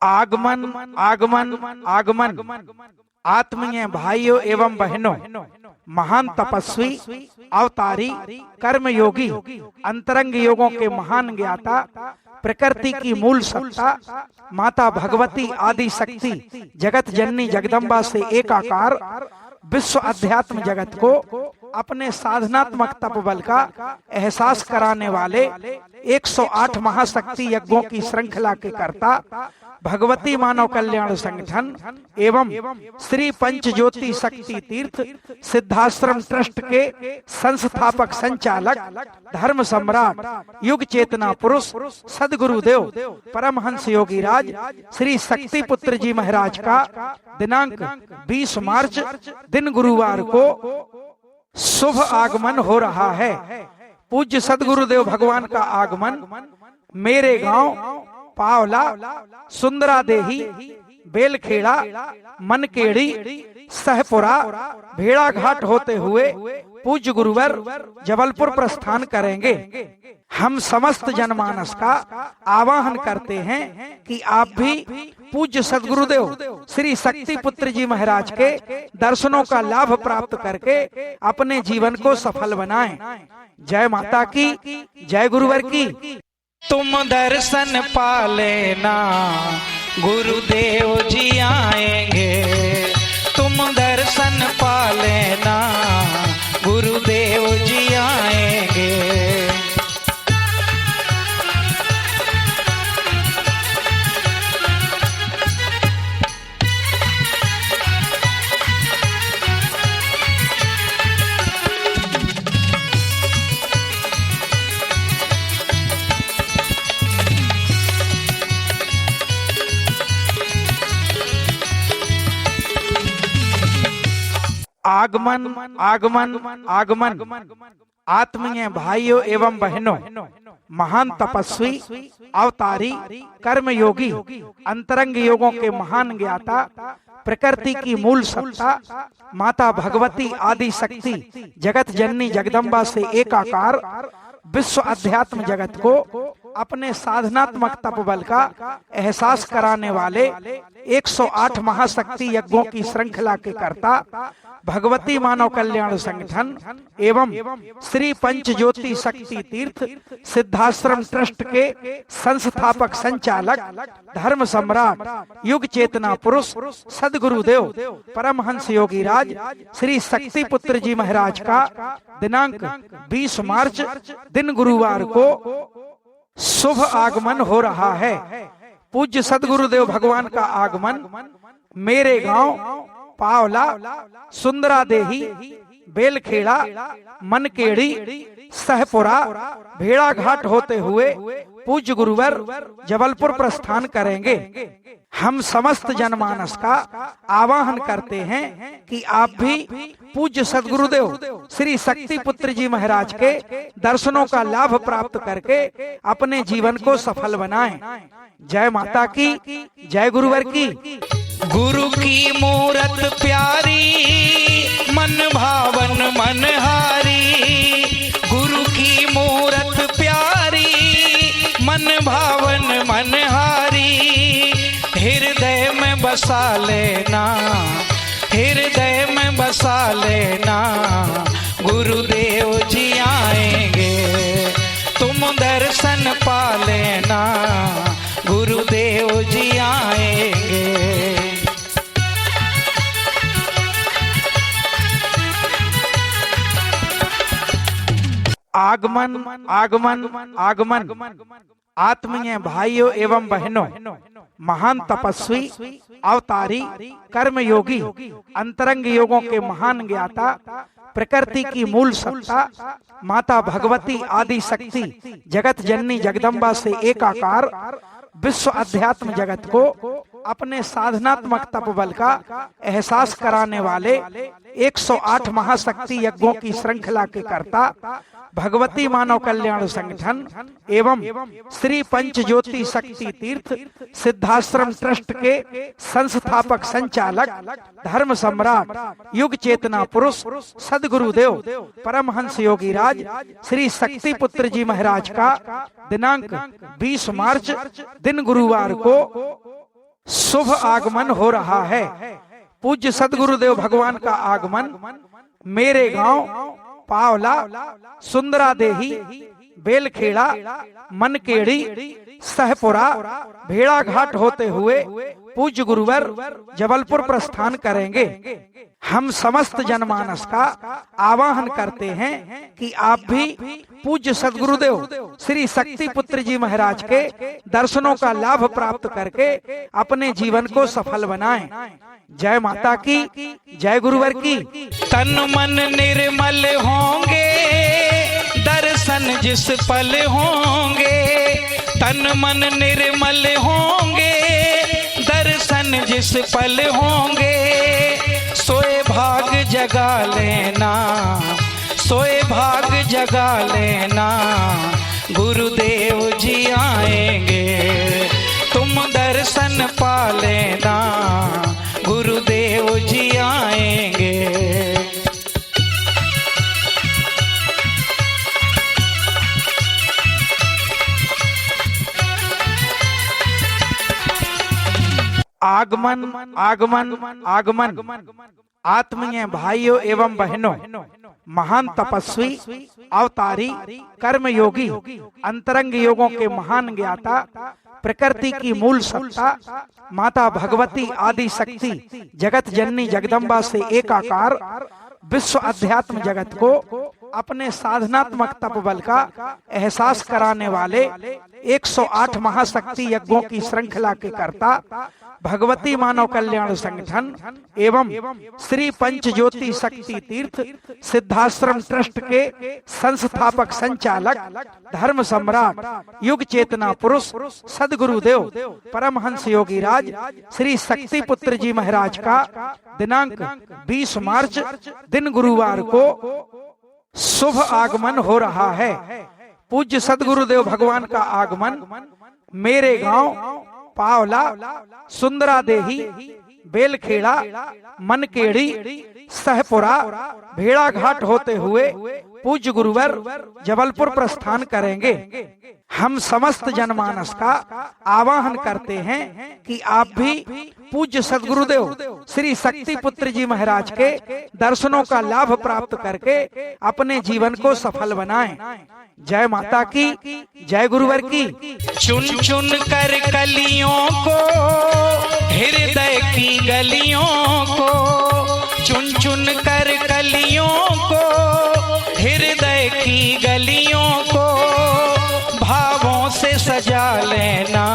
आगमन आगमन आगमन। आत्मीय भाइयों एवं बहनों, महान तपस्वी, अवतारी, कर्मयोगी, अंतरंग योगों के महान ज्ञाता, प्रकृति की मूल सत्ता, माता भगवती आदि शक्ति, जगत जननी जगदम्बा से एकाकार, विश्व अध्यात्म जगत को अपने साधनात्मक तप बल का एहसास कराने वाले 108 महाशक्ति यज्ञों की श्रृंखला के कर्ता, भगवती मानव कल्याण संगठन एवं श्री पंच ज्योति शक्ति तीर्थ सिद्धाश्रम ट्रस्ट के संस्थापक संचालक, धर्म सम्राट, युग चेतना पुरुष, सदगुरुदेव परमहंस योगी राज श्री शक्ति पुत्र जी महाराज का दिनांक 20 मार्च दिन गुरुवार को शुभ आगमन हो रहा है। पूज्य सदगुरुदेव भगवान का आगमन मेरे गांव पावला, सुंदरादेही, बेलखेड़ा, मनकेड़ी, सहपुरा, भेड़ाघाट होते हुए पूज्य गुरुवर जबलपुर प्रस्थान करेंगे। हम समस्त जनमानस का आवाहन करते हैं कि आप भी पूज्य सदगुरुदेव श्री शक्ति पुत्र जी महाराज के दर्शनों का लाभ प्राप्त करके अपने जीवन को सफल बनाएं। जय माता की, जय गुरुवर की। तुम दर्शन पा लेना, गुरुदेव जी आएंगे। तुम दर्शन पा लेना, गुरुदेव जी आएंगे। आगमन आगमन आगमन। आत्मीय भाइयों एवं बहनों, महान तपस्वी, अवतारी, कर्मयोगी, अंतरंग योगों के महान ज्ञाता, प्रकृति की मूल सत्ता, माता भगवती आदि शक्ति, जगत जननी जगदम्बा से एकाकार, विश्व अध्यात्म जगत को अपने साधनात्मक तप बल का एहसास कराने वाले 108 महाशक्ति यज्ञों की श्रृंखला के कर्ता, भगवती मानव कल्याण संगठन एवं श्री पंच ज्योति शक्ति तीर्थ सिद्धाश्रम ट्रस्ट के संस्थापक संचालक, धर्म सम्राट, युग चेतना पुरुष, सदगुरुदेव परमहंस योगी राज श्री शक्ति पुत्र जी महाराज का दिनांक 20 मार्च दिन गुरुवार को शुभ आगमन हो रहा है। पूज्य सदगुरुदेव भगवान का आगमन मेरे गांव पावला, सुंदरादेही, बेलखेड़ा, मनकेड़ी, सहपुरा, भेड़ाघाट होते हुए पूज्य गुरुवर जबलपुर प्रस्थान करेंगे। हम समस्त जनमानस का आवाहन करते हैं कि आप भी पूज्य सदगुरुदेव श्री शक्ति पुत्र जी महाराज के दर्शनों का लाभ प्राप्त करके अपने जीवन को सफल बनाएं। जय माता की, जय गुरुवर की। गुरु की मूरत प्यारी, मन भावन मनहारी। गुरु की मूरत प्यारी, मन भावन मनहारी। हृदय में बसा लेना, हृदय में बसा लेना, गुरुदेव जी आएंगे। तुम दर्शन पा लेना, गुरुदेव जी आएंगे। आगमन आगमन आगमन। आत्मीय भाइयों एवं बहनों, महान तपस्वी, अवतारी, कर्मयोगी, अंतरंग योगों के महान ज्ञाता, प्रकृति की मूल सत्ता, माता भगवती आदि शक्ति, जगत जननी जगदम्बा से एकाकार, विश्व अध्यात्म जगत को अपने साधनात्मक तप बल का एहसास कराने वाले 108 महाशक्ति यज्ञों की श्रृंखला के कर्ता, भगवती मानव कल्याण संगठन एवं श्री पंच ज्योति शक्ति तीर्थ सिद्धाश्रम ट्रस्ट के संस्थापक संचालक, धर्म सम्राट, युग चेतना पुरुष, सदगुरुदेव परमहंस योगी राज श्री शक्ति पुत्र जी महाराज का दिनांक 20 मार्च दिन गुरुवार को शुभ आगमन हो रहा है। पूज्य सदगुरुदेव भगवान का आगमन मेरे गांव पावला, सुंदरा देही, बेलखेड़ा, मनकेड़ी, सहपुरा, भेड़ा घाट होते हुए पूज्य गुरुवर जबलपुर प्रस्थान करेंगे। हम समस्त जनमानस का आवाहन करते हैं कि आप भी पूज्य सदगुरुदेव श्री शक्ति पुत्र जी महाराज के दर्शनों का लाभ प्राप्त करके अपने जीवन को सफल बनाएं। जय माता की, जय गुरुवर की। तन मन निर्मल होंगे, दर्शन जिस पल होंगे। तन मन निर्मल होंगे, दर्शन जिस पल होंगे। सोए भाग जगा लेना, सोए भाग जगा लेना, गुरुदेव जी आएंगे। तुम दर्शन पा लेना, गुरुदेव जी आएंगे। आगमन आगमन आगमन। आत्मीय भाइयों एवं बहनों, महान तपस्वी, अवतारी, कर्मयोगी, अंतरंग योगों के महान ज्ञाता, प्रकृति की मूल सत्ता माता भगवती आदि शक्ति जगत जननी जगदम्बा से एकाकार विश्व अध्यात्म जगत को अपने साधनात्मक तप बल का एहसास कराने वाले 108 महाशक्ति यज्ञों की श्रृंखला के कर्ता भगवती मानव कल्याण संगठन एवं श्री पंच ज्योति शक्ति तीर्थ सिद्धाश्रम ट्रस्ट के संस्थापक संचालक धर्म सम्राट युग चेतना पुरुष सदगुरुदेव परमहंस योगी राज श्री शक्ति पुत्र जी महाराज का दिनांक 20 मार्च दिन गुरुवार को शुभ आगमन हो रहा है। पूज्य सदगुरुदेव भगवान का आगमन मेरे गांव पावला, सुंदरा देही, बेलखेड़ा, मनकेड़ी, सहपुरा, भेड़ा घाट होते हुए पूज्य गुरुवर जबलपुर प्रस्थान करेंगे। हम समस्त जनमानस का आवाहन करते हैं कि आप भी पूज्य सदगुरुदेव श्री शक्ति पुत्र जी महाराज के दर्शनों का लाभ प्राप्त करके अपने जीवन को सफल बनाएं। जय माता की, जय गुरुवर की। चुन चुन कर कलियों को, हृदय की गलियों को, चुन चुन कर कलियों को, हृदय की गलियों को, भावों से सजा लेना,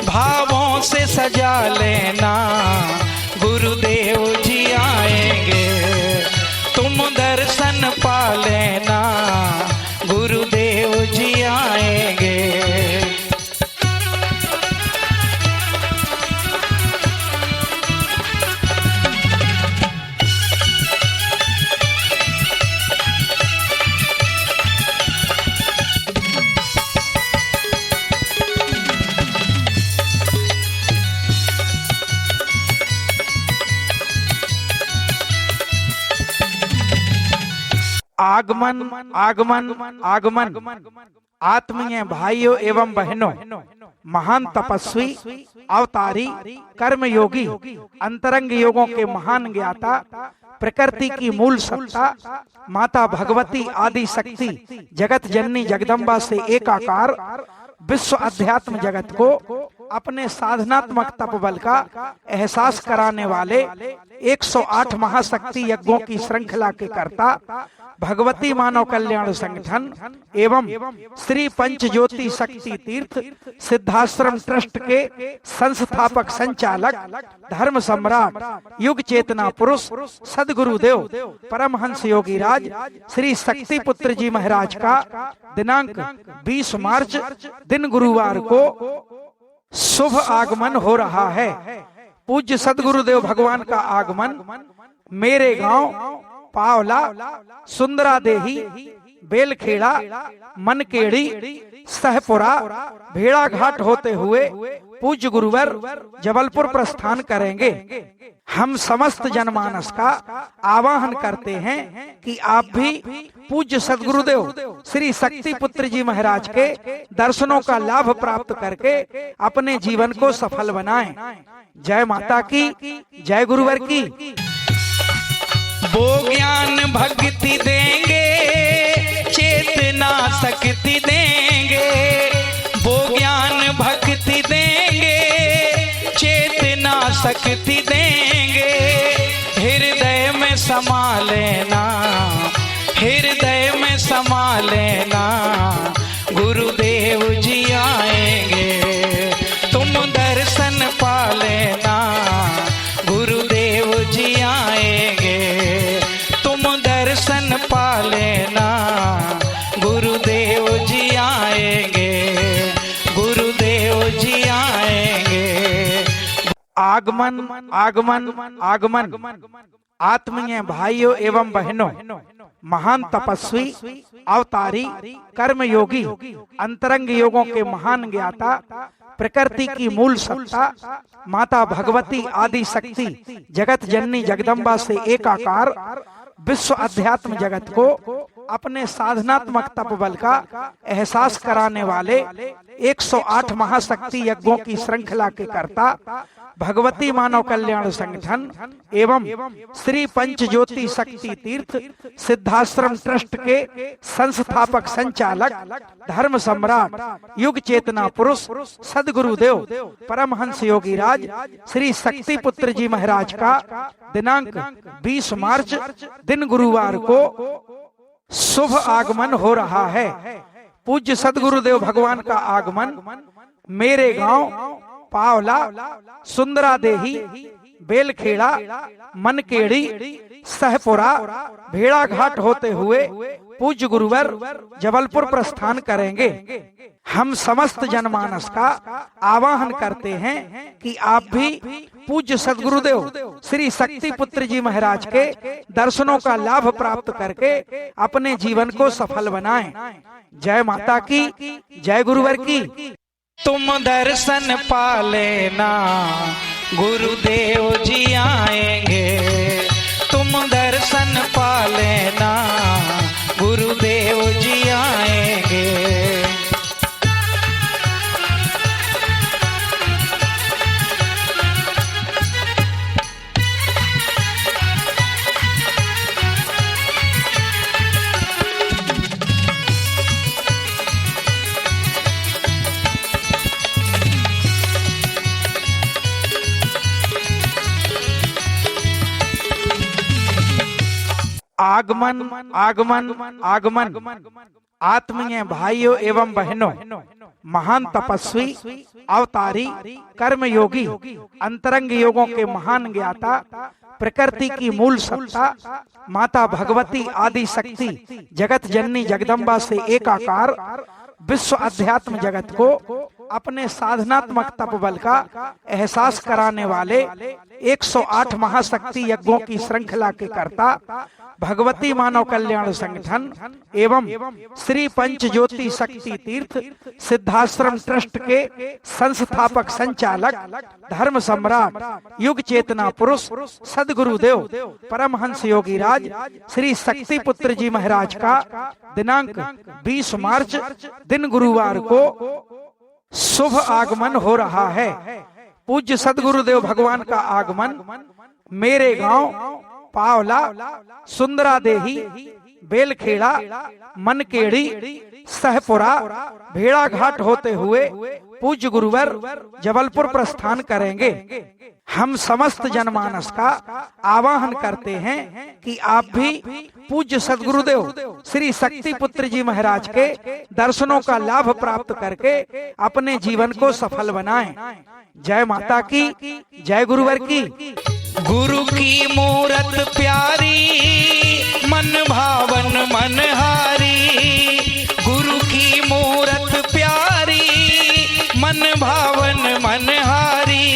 भावों से सजा लेना, गुरुदेव जी आएंगे। तुम दर्शन पा लेना, गुरुदेव जी आएंगे। आगमन आगमन आगमन। आत्मीय भाइयों एवं बहनों, महान तपस्वी, अवतारी, कर्मयोगी, अंतरंग योगों के महान ज्ञाता, प्रकृति की मूल सत्ता माता भगवती आदि शक्ति जगत जननी जगदम्बा से एकाकार विश्व अध्यात्म जगत को अपने साधनात्मक तप बल का एहसास कराने वाले 108 महाशक्ति यज्ञों की श्रृंखला के कर्ता भगवती मानव कल्याण संगठन एवं श्री पंच ज्योति शक्ति तीर्थ सिद्धाश्रम ट्रस्ट के संस्थापक संचालक धर्म सम्राट युग चेतना पुरुष सदगुरुदेव परमहंस योगी राज श्री शक्ति पुत्र जी महाराज का दिनांक 20 मार्च दिन गुरुवार को शुभ आगमन हो रहा है। पूज्य सदगुरुदेव भगवान का आगमन मेरे गांव पावला, सुंदरा देही, बेलखेड़ा, मनकेड़ी, सहपुरा, भेड़ा घाट होते हुए पूज्य गुरुवर जबलपुर प्रस्थान करेंगे। हम समस्त जनमानस का आवाहन करते हैं कि आप भी पूज्य सद्गुरुदेव श्री शक्ति पुत्र जी महाराज के दर्शनों का लाभ प्राप्त करके अपने जीवन को सफल बनाएं। जय माता की, जय गुरुवर की। वो ज्ञान भक्ति देंगे, चेतना शक्ति देंगे। वो ज्ञान भक्ति देंगे, चेतना शक्ति देंगे। हृदय में समा लेना, हृदय में समा लेना, गुरुदेव जी आएंगे। तुम दर्शन पा लेना, गुरुदेव जी आएंगे। तुम दर्शन पा लेना, गुरुदेव जी आएंगे, गुरुदेव जी आएंगे। आगमन आगमन आगमन। आत्मीय भाइयों एवं बहनों, महान तपस्वी, अवतारी, कर्मयोगी, अंतरंग योगों के महान ज्ञाता, प्रकृति की मूल सत्ता, माता भगवती आदि शक्ति, जगत जननी जगदम्बा से एकाकार, विश्व अध्यात्म जगत को अपने साधनात्मक तप बल का एहसास कराने वाले 108 महाशक्ति यज्ञों की श्रृंखला के कर्ता, भगवती मानव कल्याण संगठन एवं श्री पंच ज्योति शक्ति तीर्थ सिद्धाश्रम ट्रस्ट के संस्थापक संचालक, धर्म सम्राट, युग चेतना पुरुष सदगुरुदेव परमहंस योगी राज श्री शक्ति पुत्र जी महाराज का दिनांक 20 मार्च दिन गुरुवार को शुभ आगमन हो रहा है। पूज्य सदगुरुदेव भगवान का आगमन मेरे गांव पावला, सुंदरा देही, बेलखेड़ा, मनकेड़ी, सहपुरा, भेड़ा घाट होते हुए पूज्य गुरुवर जबलपुर प्रस्थान करेंगे। हम समस्त जनमानस का आवाहन करते हैं कि आप भी पूज्य सद्गुरुदेव श्री शक्ति पुत्र जी महाराज के दर्शनों का लाभ प्राप्त करके अपने जीवन को सफल बनाएं। जय माता की, जय गुरुवर की। तुम दर्शन पा लेना, गुरुदेव जी आएंगे। तुम दर्शन पा लेना, गुरुदेव जी आएंगे। आगमन आगमन आगमन। आत्मीय भाइयों एवं बहनों, महान तपस्वी, अवतारी, कर्मयोगी, अंतरंग योगों के महान ज्ञाता, प्रकृति की मूल सत्ता, माता भगवती आदि शक्ति, जगत जननी जगदम्बा से एकाकार, विश्व अध्यात्म जगत को अपने साधनात्मक तप बल का एहसास कराने वाले 108 महाशक्ति यज्ञों की श्रृंखला के कर्ता, भगवती मानव कल्याण संगठन एवं श्री पंच ज्योति शक्ति तीर्थ सिद्धाश्रम ट्रस्ट के संस्थापक संचालक, धर्म सम्राट, युग चेतना पुरुष सदगुरुदेव परमहंस योगी राज श्री शक्ति पुत्र जी महाराज का दिनांक 20 मार्च दिन गुरुवार को शुभ आगमन हो रहा है। पूज्य सदगुरुदेव भगवान का आगमन मेरे गांव पावला, सुंदरा देही, बेलखेड़ा, मनकेड़ी, सहपुरा, भेड़ा घाट होते हुए पूज्य गुरुवर जबलपुर प्रस्थान करेंगे। हम समस्त जनमानस का आवाहन करते हैं कि आप भी पूज्य सद्गुरुदेव श्री शक्ति पुत्र जी महाराज के दर्शनों का लाभ प्राप्त करके अपने जीवन को सफल बनाएं। जय माता की, जय गुरुवर की। गुरु की मूरत प्यारी, मन भावन मनहारी। गुरु की मूरत प्यारी, मन भावन मनहारी।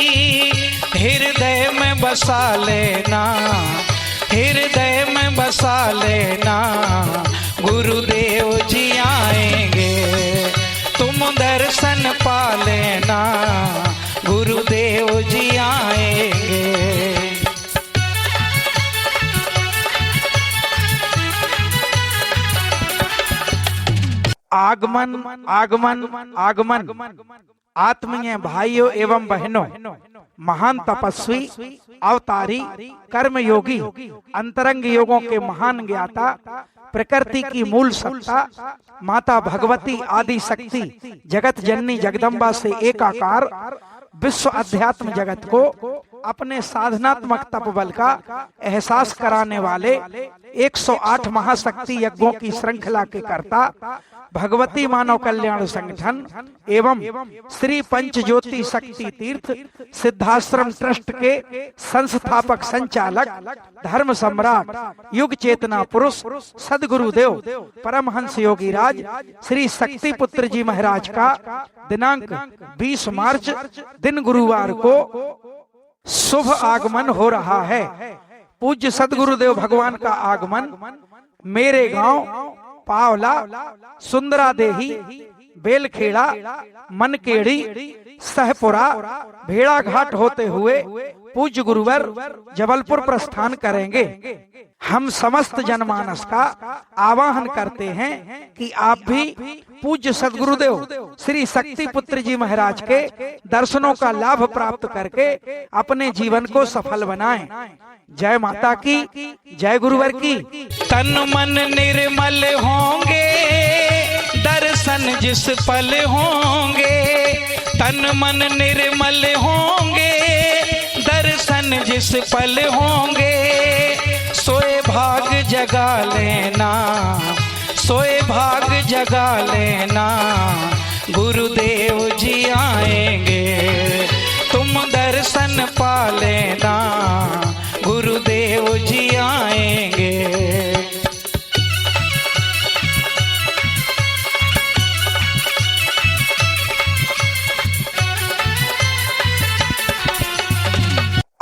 हृदय में बसा लेना, हृदय में बसा लेना, गुरुदेव जी आएंगे। तुम दर्शन पा लेना, गुरुदेव जी आएंगे। आगमन आगमन आगमन। आत्मीय भाइयों एवं बहनों, महान तपस्वी, अवतारी, कर्मयोगी, अंतरंग योगों के महान ज्ञाता, प्रकृति की मूल सत्ता, माता भगवती आदि शक्ति, जगत जननी जगदम्बा से एकाकार, विश्व अध्यात्म जगत को अपने साधनात्मक तप बल का एहसास कराने वाले 108 महाशक्ति यज्ञों की श्रृंखला के कर्ता, भगवती मानव कल्याण संगठन एवं श्री पंच ज्योति शक्ति तीर्थ सिद्धाश्रम ट्रस्ट के संस्थापक संचालक, धर्म सम्राट, युग चेतना पुरुष, सदगुरुदेव परमहंस योगी राज श्री शक्ति पुत्र जी महाराज का दिनांक 20 मार्च दिन गुरुवार को शुभ आगमन हो रहा है। पूज्य सदगुरुदेव भगवान का आगमन मेरे गांव पावला, सुंदरादेही, बेलखेड़ा, मनकेड़ी, सहपुरा, भेड़ाघाट होते हुए पूज्य गुरुवर जबलपुर प्रस्थान करेंगे। हम समस्त जनमानस का आवाहन करते हैं कि आप भी पूज्य सदगुरुदेव श्री शक्ति पुत्र जी महाराज के दर्शनों का लाभ प्राप्त करके अपने जीवन को सफल बनाएं। जय माता की, जय गुरुवर की। तन मन निर्मल होंगे, दर्शन जिस पल होंगे। तन मन निर्मल होंगे, दर्शन जिस पल होंगे। सोए भाग जगा लेना, सोए भाग जगा लेना, गुरुदेव जी आएंगे। तुम दर्शन पा लेना, गुरुदेव जी आएंगे।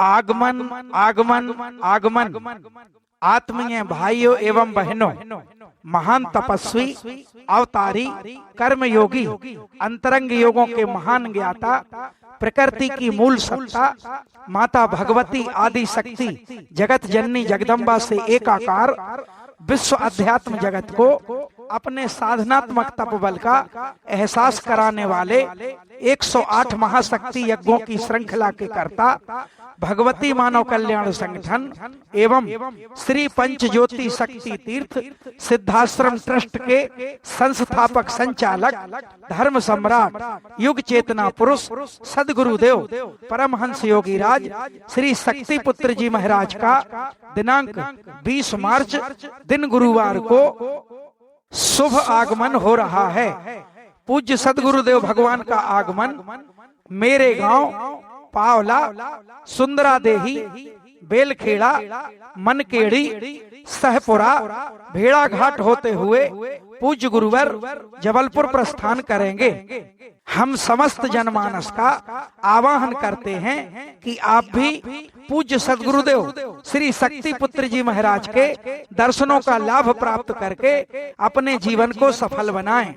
आगमन आगमन आगमन। आत्मीय भाइयों एवं बहनों, महान तपस्वी, अवतारी, कर्मयोगी, अंतरंग योगों के महान ज्ञाता, प्रकृति की मूल सत्ता, माता भगवती आदि शक्ति, जगत जननी जगदम्बा से एकाकार, विश्व अध्यात्म जगत को अपने साधनात्मक तप बल का एहसास कराने वाले 108 महाशक्ति यज्ञों की श्रृंखला के कर्ता, भगवती मानव कल्याण संगठन एवं श्री पंच ज्योति शक्ति तीर्थ सिद्धाश्रम ट्रस्ट के संस्थापक संचालक, धर्म सम्राट, युग चेतना पुरुष, सदगुरुदेव परमहंस योगी राज श्री शक्ति पुत्र जी महाराज का दिनांक 20 मार्च दिन गुरुवार को शुभ आगमन हो रहा है। पूज्य सदगुरुदेव भगवान का आगमन मेरे गांव पावला, सुंदरादेही, बेलखेड़ा, मनकेड़ी, सहपुरा, भेड़ाघाट होते हुए पूज्य गुरुवर जबलपुर प्रस्थान करेंगे। हम समस्त जनमानस का आवाहन करते हैं कि आप भी पूज्य सदगुरुदेव श्री शक्ति पुत्र जी महाराज के दर्शनों का लाभ प्राप्त करके अपने जीवन को सफल बनाएं।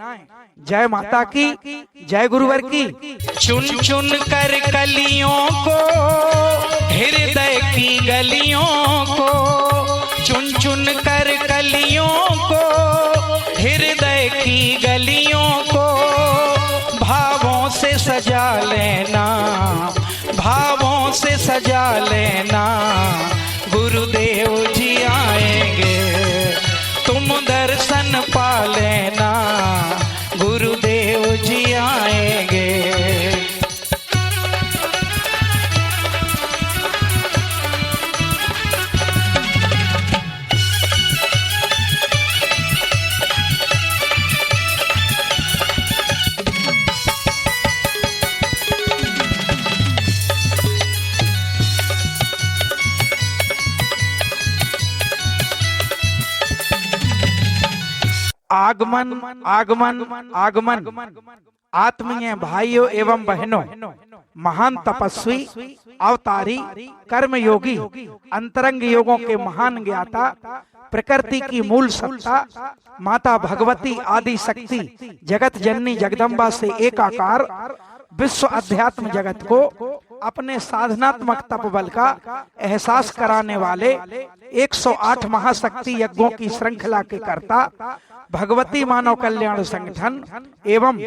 जय माता की, जय गुरुवर की। चुन चुन कर कलियों को, हृदय की गलियों को, चुन चुन कर कलियों को, हृदय की गलियों को, भावों से सजा लेना, भावों से सजा लेना, गुरुदेव जी आएंगे। तुम दर्शन पा लेना, गुरुदेव जी आएंगे। आगमन आगमन आगमन। आत्मीय भाइयों एवं बहनों, महान तपस्वी, अवतारी, कर्मयोगी, अंतरंग योगों के महान ज्ञाता, प्रकृति की मूल सत्ता, माता भगवती आदि शक्ति, जगत जननी जगदम्बा से एकाकार, विश्व अध्यात्म जगत को अपने साधनात्मक तप बल का एहसास कराने वाले 108 महाशक्ति यज्ञों की श्रृंखला के कर्ता भगवती मानव कल्याण संगठन एवं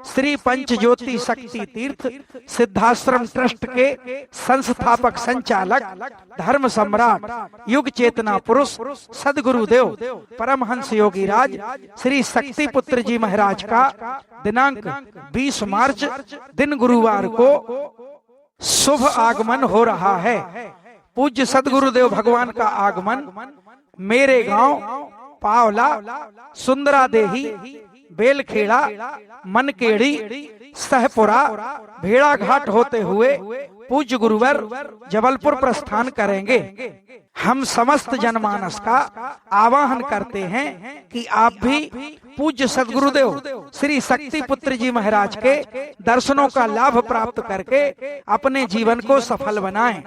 श्री पंच ज्योति शक्ति तीर्थ सिद्धाश्रम ट्रस्ट के संस्थापक संचालक धर्म सम्राट युग चेतना पुरुष सदगुरुदेव परमहंस योगी राज श्री शक्ति पुत्र जी महाराज का दिनांक 20 मार्च दिन गुरुवार को शुभ आगमन हो रहा है। पूज्य सदगुरुदेव भगवान का आगमन मेरे गांव पावला सुंदरा देही बेलखेड़ा मनकेड़ी सहपुरा भेड़ा घाट होते हुए पूज्य गुरुवर जबलपुर प्रस्थान करेंगे। हम समस्त जनमानस का आवाहन करते हैं कि आप भी पूज्य सदगुरुदेव श्री शक्ति पुत्र जी महाराज के दर्शनों का लाभ प्राप्त करके अपने जीवन को सफल बनाएं।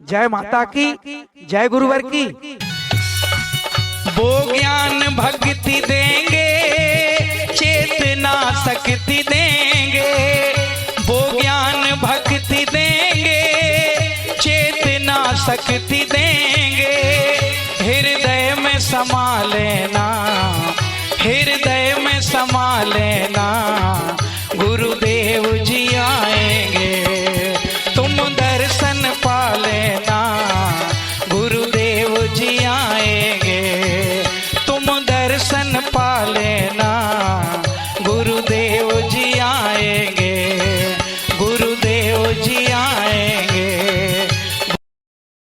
जय माता की, जय गुरुवर की। वो ज्ञान भक्ति देंगे, चेतना शक्ति देंगे। वो ज्ञान भक्ति देंगे, चेतना शक्ति देंगे। हृदय में समा लेना, हृदय में समा लेना।